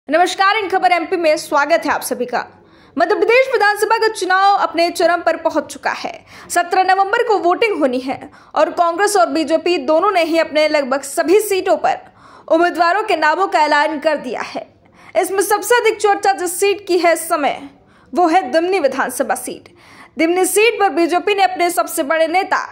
नमस्कार, इन खबर एमपी में स्वागत है आप सभी का। मध्य प्रदेश विधानसभा का चुनाव अपने चरम पर पहुंच चुका है। 17 नवंबर को वोटिंग होनी है और कांग्रेस और बीजेपी दोनों ने ही अपने लगभग सभी सीटों पर उम्मीदवारों के नामों का ऐलान कर दिया है। इसमें सबसे अधिक चर्चा जिस सीट की है इस समय वो है दिमनी विधानसभा सीट। दिमनी सीट पर बीजेपी ने अपने सबसे बड़े नेता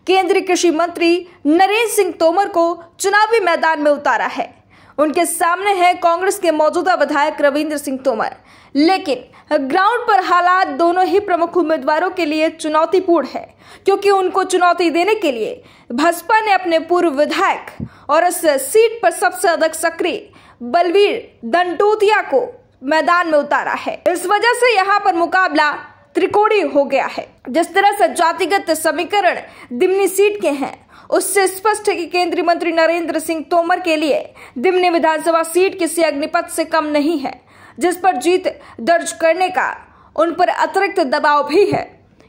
केंद्रीय कृषि मंत्री नरेंद्र सिंह तोमर को चुनावी मैदान में उतारा है। उनके सामने है कांग्रेस के मौजूदा विधायक रविंद्र सिंह तोमर, लेकिन ग्राउंड पर हालात दोनों ही प्रमुख उम्मीदवारों के लिए चुनौतीपूर्ण है, क्योंकि उनको चुनौती देने के लिए भाजपा ने अपने पूर्व विधायक और इस सीट पर सबसे अधिक सक्रिय बलवीर दंडोतिया को मैदान में उतारा है। इस वजह से यहाँ पर मुकाबला त्रिकोणीय हो गया है। जिस तरह से जातिगत समीकरण दिमनी सीट के हैं, उससे स्पष्ट है कि केंद्रीय मंत्री नरेंद्र सिंह तोमर के लिए दिमनी विधानसभा सीट किसी अग्निपथ से कम नहीं है, जिस पर जीत दर्ज करने का उन पर अतिरिक्त दबाव भी है,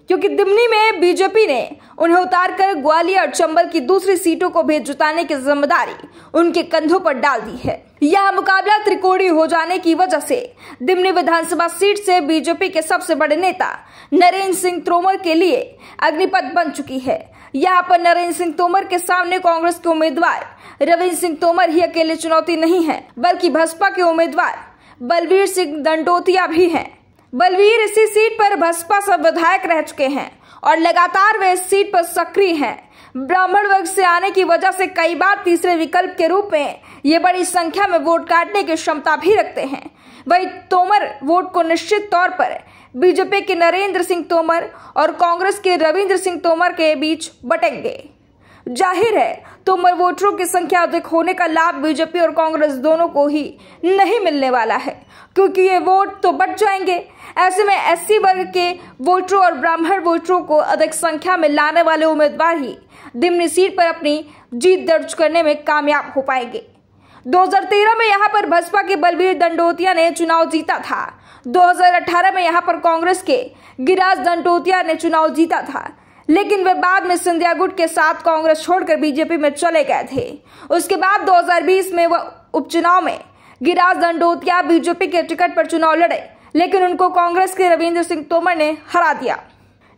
क्योंकि दिमनी में बीजेपी ने उन्हें उतारकर ग्वालियर और चंबल की दूसरी सीटों को भी जुटाने की जिम्मेदारी उनके कंधों पर डाल दी है। यह मुकाबला त्रिकोणीय हो जाने की वजह से दिमनी विधानसभा सीट से बीजेपी के सबसे बड़े नेता नरेंद्र सिंह तोमर के लिए अग्निपथ बन चुकी है। यहाँ पर नरेंद्र सिंह तोमर के सामने कांग्रेस के उम्मीदवार रविंद्र सिंह तोमर ही अकेले चुनौती नहीं है, बल्कि भाजपा के उम्मीदवार बलवीर सिंह दंडोतिया भी हैं। बलवीर इसी सीट पर भाजपा से विधायक रह चुके हैं और लगातार वे इस सीट पर सक्रिय हैं। ब्राह्मण वर्ग से आने की वजह से कई बार तीसरे विकल्प के रूप में ये बड़ी संख्या में वोट काटने की क्षमता भी रखते हैं। वही तोमर वोट को निश्चित तौर पर बीजेपी के नरेंद्र सिंह तोमर और कांग्रेस के रविंद्र सिंह तोमर के बीच बटेंगे। जाहिर है तोमर वोटरों की संख्या अधिक होने का लाभ बीजेपी और कांग्रेस दोनों को ही नहीं मिलने वाला है, क्योंकि ये वोट तो बच जाएंगे। ऐसे में एससी वर्ग के वोटरों और ब्राह्मण वोटरों को अधिक संख्या में लाने वाले उम्मीदवार ही दिमनी सीट पर अपनी जीत दर्ज करने में कामयाब हो पाएंगे। 2013 में यहाँ पर भाजपा के बलवीर दंडोतिया ने चुनाव जीता था। 2018 में यहाँ पर कांग्रेस के गिरिराज दंडोतिया ने चुनाव जीता था, लेकिन वे बाद में सिंधिया गुट के साथ कांग्रेस छोड़कर बीजेपी में चले गए थे। उसके बाद 2020 में वह उपचुनाव में गिरिराज दंडोतिया बीजेपी के टिकट पर चुनाव लड़े, लेकिन उनको कांग्रेस के रविंद्र सिंह तोमर ने हरा दिया।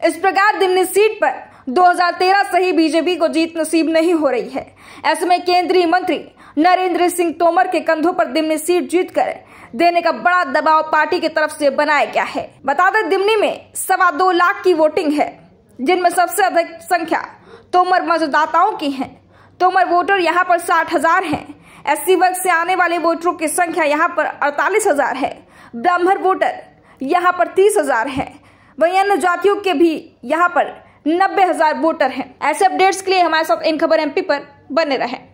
इस प्रकार दिमनी सीट पर 2013 से ही बीजेपी को जीत नसीब नहीं हो रही है। ऐसे में केंद्रीय मंत्री नरेंद्र सिंह तोमर के कंधों पर दिमनी सीट जीतकर देने का बड़ा दबाव पार्टी की तरफ से बनाया गया है। बता दें, दिमनी में 2.25 लाख की वोटिंग है, जिनमें सबसे अधिक संख्या तोमर मतदाताओं की है। तोमर वोटर यहाँ पर 60,000 हैं। एससी वर्ग से आने वाले वोटरों की संख्या यहाँ पर 48,000 है। ब्राह्मण वोटर यहाँ पर 30,000 हैं। वहीं अन्य जातियों के भी यहाँ पर 90,000 वोटर हैं। ऐसे अपडेट्स के लिए हमारे साथ इन खबर एमपी पर बने रहें।